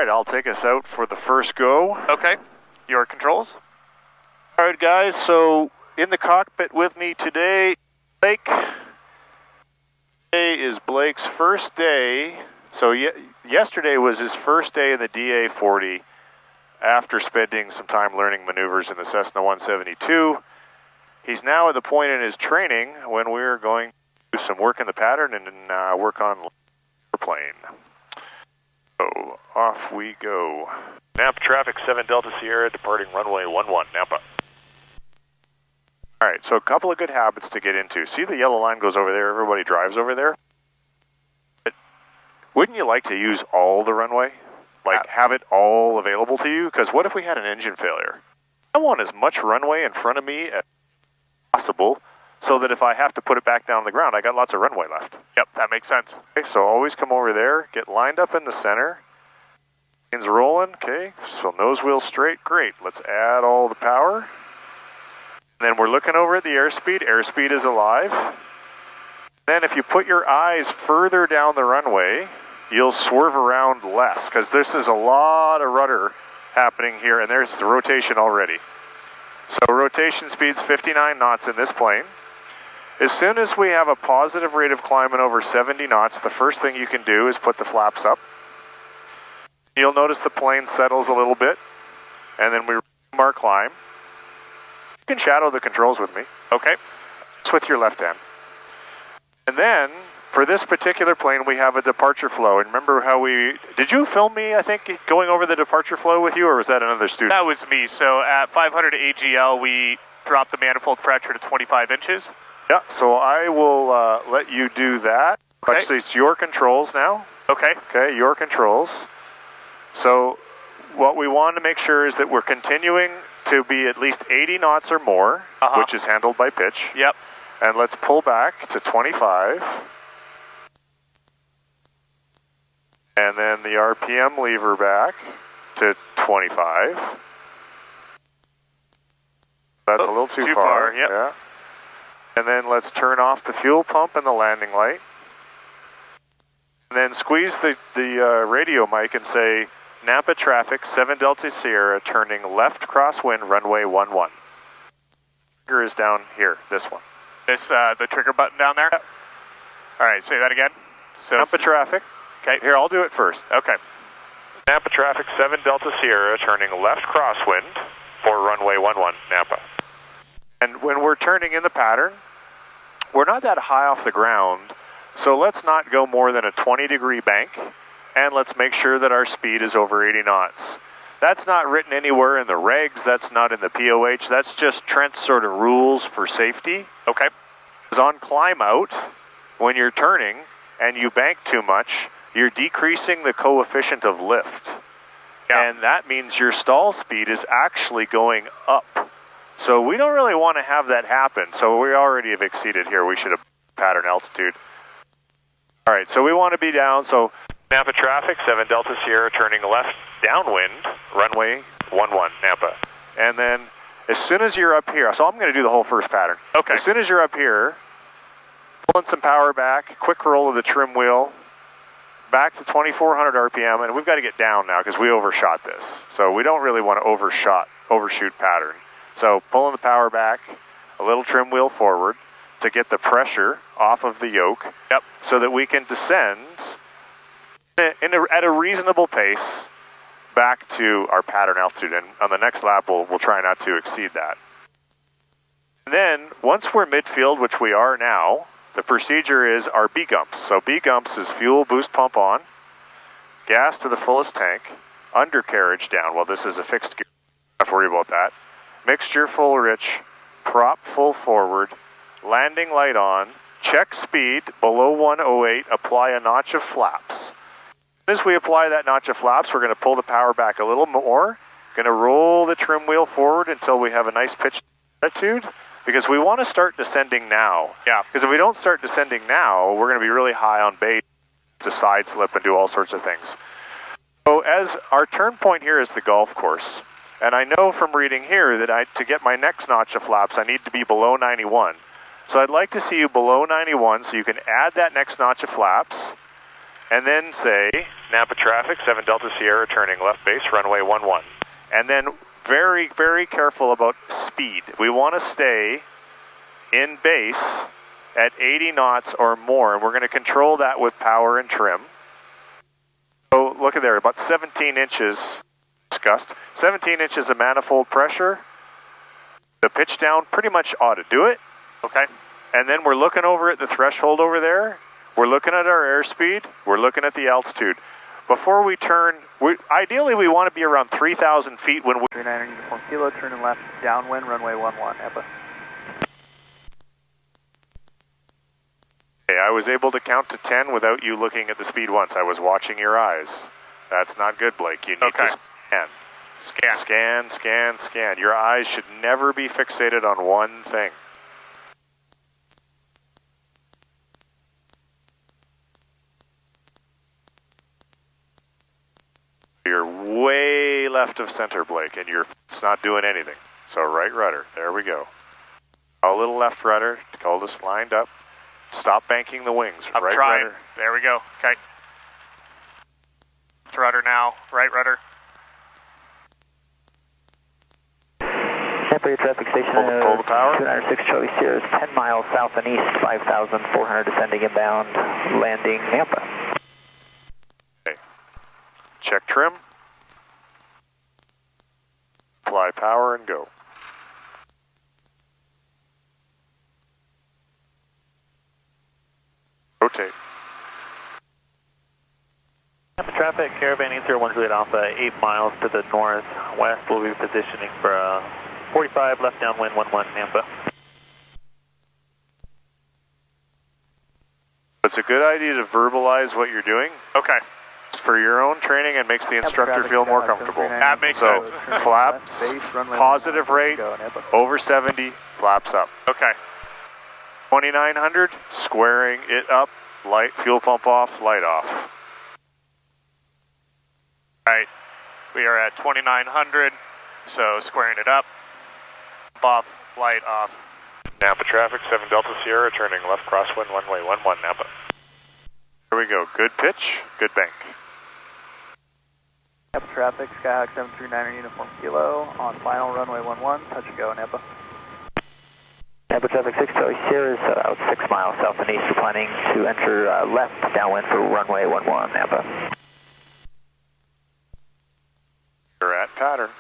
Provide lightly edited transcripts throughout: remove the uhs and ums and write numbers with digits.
right, I'll take us out for the first go. Okay. Your controls? All right, guys, so in the cockpit with me today, Blake. Today is Blake's first day. So yesterday was his first day in the DA-40 after spending some time learning maneuvers in the Cessna 172. He's now at the point in his training when we're going to do some work in the pattern and work on the plane. So off we go. Napa traffic 7 Delta Sierra departing runway 11, Napa. All right, so a couple of good habits to get into. See the yellow line goes over there, everybody drives over there? But wouldn't you like to use all the runway? Like have it all available to you? Because what if we had an engine failure? I want as much runway in front of me as possible so that if I have to put it back down on the ground, I got lots of runway left. Yep, that makes sense. Okay, so always come over there, get lined up in the center. Plane's rolling, okay, so nose wheel straight, great. Let's add all the power. And then we're looking over at the airspeed. Airspeed is alive. Then if you put your eyes further down the runway, you'll swerve around less because this is a lot of rudder happening here, and there's the rotation already. So rotation speed's 59 knots in this plane. As soon as we have a positive rate of climbing over 70 knots, the first thing you can do is put the flaps up. You'll notice the plane settles a little bit, and then we resume our climb. You can shadow the controls with me. Okay. It's with your left hand. And then, for this particular plane, we have a departure flow. And remember how did you film me, I think, going over the departure flow with you, or was that another student? That was me. So at 500 AGL, we dropped the manifold pressure to 25 inches. Yeah, so I will let you do that. Okay. Actually, it's your controls now. Okay. Okay, your controls. So what we want to make sure is that we're continuing to be at least 80 knots or more, which is handled by pitch. Yep. And let's pull back to 25. And then the RPM lever back to 25. That's a little too far. Yep. Yeah. And then let's turn off the fuel pump and the landing light. And then squeeze the radio mic and say, Napa traffic, 7 Delta Sierra, turning left crosswind, runway 11. Trigger is down here, this one. This, the trigger button down there? Yep. All right, say that again. So Napa traffic. Okay. Here, I'll do it first. Okay. Napa traffic 7 Delta Sierra, turning left crosswind for runway 11, Napa. And when we're turning in the pattern, we're not that high off the ground, so let's not go more than a 20-degree bank, and let's make sure that our speed is over 80 knots. That's not written anywhere in the regs, that's not in the POH, that's just Trent's sort of rules for safety. Okay. Because on climb out, when you're turning and you bank too much, you're decreasing the coefficient of lift. Yeah. And that means your stall speed is actually going up. So we don't really want to have that happen. So we already have exceeded here. We should have pattern altitude. All right, so we want to be down. So Napa traffic 7 Delta Sierra, turning left downwind, runway 11, Napa. And then as soon as you're up here, so I'm going to do the whole first pattern. Okay. As soon as you're up here, pulling some power back, quick roll of the trim wheel, back to 2400 RPM, and we've got to get down now because we overshot this. So we don't really want to overshoot pattern. So pulling the power back, a little trim wheel forward to get the pressure off of the yoke. Yep. So that we can descend at a reasonable pace back to our pattern altitude. And on the next lap, we'll try not to exceed that. And then once we're midfield, which we are now, the procedure is our B-gumps. So B-gumps is fuel boost pump on, gas to the fullest tank, undercarriage down. Well, this is a fixed gear. Don't have to worry about that. Mixture full rich, prop full forward, landing light on, check speed below 108, apply a notch of flaps. As we apply that notch of flaps, we're going to pull the power back a little more, going to roll the trim wheel forward until we have a nice pitched attitude, because we want to start descending now. Yeah. Because if we don't start descending now, we're going to be really high on base to side slip and do all sorts of things. So as our turn point here is the golf course, and I know from reading here that to get my next notch of flaps, I need to be below 91. So I'd like to see you below 91 so you can add that next notch of flaps. and then say, Napa traffic, 7 Delta Sierra, turning left base, runway 11. and then very, very careful about speed. We want to stay in base at 80 knots or more, and we're going to control that with power and trim. So look at there, about 17 inches discussed. 17 inches of manifold pressure. The pitch down pretty much ought to do it. Okay. And then we're looking over at the threshold over there. We're looking at our airspeed. We're looking at the altitude. Before we turn, ideally we want to be around 3,000 feet when we... 39 uniform kilo, turning left, downwind, runway 11, Napa. Okay, I was able to count to 10 without you looking at the speed once. I was watching your eyes. That's not good, Blake. You need to scan. Scan. Scan, scan, scan. Your eyes should never be fixated on one thing. You're way left of center, Blake, and it's not doing anything. So right rudder, there we go. A little left rudder, hold us lined up. Stop banking the wings. I'm right trying. rudder. There we go. Okay. Left rudder now. Right rudder. Tampa traffic station. Pull the power. 206 Charlie Sierra is 10 miles south and east, 5,400 descending inbound, landing Nampa. Okay. Check trim. Apply power and go. Rotate. Traffic, Caravan 801 Juliet Alpha, 8 miles to the northwest. We'll be positioning for 45 left downwind 11 Nampa. It's a good idea to verbalize what you're doing. Okay. For your own training and makes the instructor feel more comfortable. That makes So, sense. flaps, positive rate, over 70, flaps up. Okay. 2900, squaring it up, light, fuel pump off, light off. Right. We are at 2900, so squaring it up. Off, light off. Napa traffic, 7 Delta Sierra, turning left crosswind, runway 11 Napa. There we go. Good pitch, good bank. Napa traffic, Skyhawk 739 uniform kilo, on final runway 11, touch and go, Napa. Napa traffic 6 Charlie Sierra is about 6 miles south and east. We're planning to enter left downwind for runway 11, Napa. You're at pattern.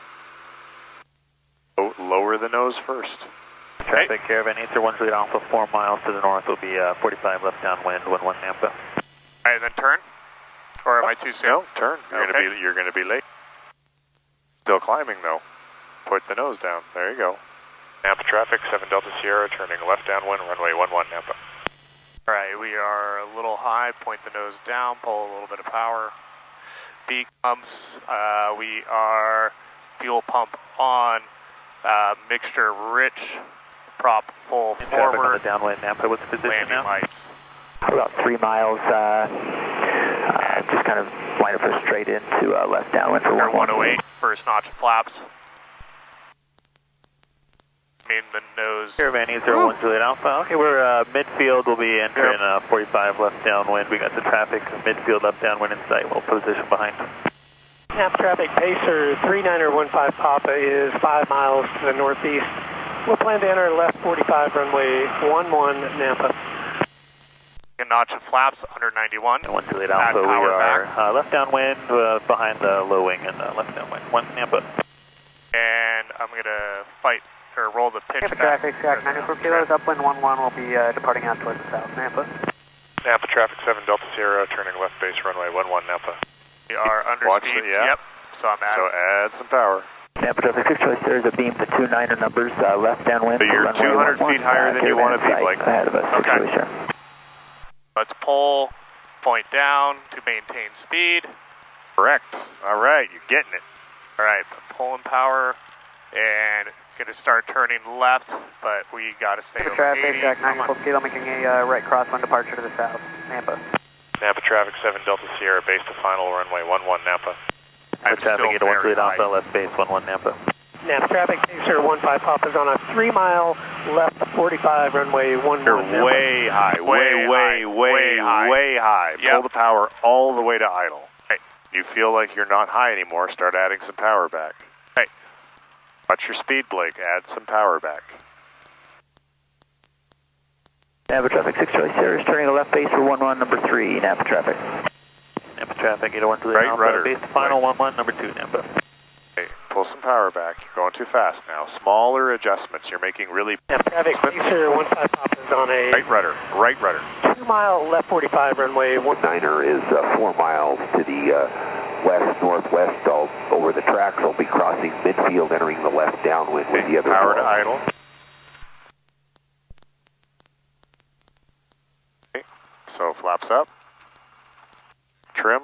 Lower the nose first. Traffic, Caravan 801 Juliet Alpha, 4 miles to the north will be 45 left downwind 11 Nampa. All right, then turn? Or am I too soon? No, turn. You're gonna be late. Still climbing though. Put the nose down. There you go. Napa traffic, 7 Delta Sierra, turning left downwind, runway 11 Napa. All right, we are a little high. Point the nose down. Pull a little bit of power. B pumps. We are fuel pump on. Mixture rich. Prop full Traffic on forward. the downwind Nampa. What's the position Landing now? lights. About 3 miles, just kind of line up for straight into left downwind for Air 108. 108. First notch of flaps. In the nose. Caravan 801 Juliet Alpha. Okay, we're midfield. We'll be entering 45 left downwind. We got the traffic midfield left downwind in sight. We'll position behind. Napa traffic, Pacer 3915 Papa is 5 miles to the northeast. We'll plan to enter left 45 runway 11 Napa. A notch of flaps, 191. 1 Juliet Alpha, we power are left downwind behind the low wing and left downwind. 1 Nampa. And I'm going to fight or roll the pitch Napa back. traffic, Jack 94 kilos, upwind 11 will be departing out towards the south, Napa. Napa traffic, 7 Delta Sierra, turning left base, runway 11 Napa. We are under Watch speed. it, yeah. Yep. So I'm at So add some power. Napa traffic 6 Charlie Sierra is a beam to 29er numbers, left downwind. So you're 200 feet higher than you want to be, Blake. Ahead of us, Okay. Charlie Sierra. Let's pull, point down to maintain speed. Correct. All right, you're getting it. All right, pulling power and going to start turning left, but we got to stay Napa over traffic, 80. Jack Come on. 94 kilo, making a right crosswind departure to the south, Napa. Napa traffic, 7 Delta Sierra, base to final, runway 11 Napa. I'm Traffic still 801 very Juliet high. Alpha, left base 11 Nampa. Napa traffic, Pacer 15 Papa is on a 3 mile left 45, runway 11. You're way high, way high. Yep. Pull the power all the way to idle. Hey, you feel like you're not high anymore, start adding some power back. Hey, watch your speed, Blake, add some power back. Napa traffic 6 Charlie Sierra is turning a left base for 11, number 3, Napa traffic. Napa traffic, 801 Juliet Right Alpha, rudder. base to final 11, number 2, Napa. Okay, pull some power back. You're going too fast now. Smaller adjustments. You're making really Napa traffic, Pacer 15 Papa is on a right rudder. 2 mile left 45, runway 19. Niner is 4 miles to the west-northwest over the tracks. I'll be crossing midfield, entering the left downwind with the other Power to ball. idle. Okay, so flaps up. Trim.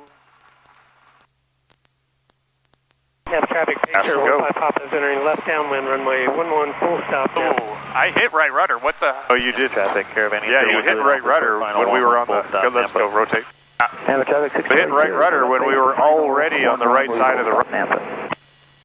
Napa traffic, Pacer go. 15 Papa is entering left downwind, runway 11, full stop. Oh, I hit right rudder. What the? Oh, you did. Traffic, Caravan Yeah, you hit right rudder when we were on the. Good, let's go. Rotate. Napa traffic 6 We hit right rudder when we were already on the right side of the road. Napa.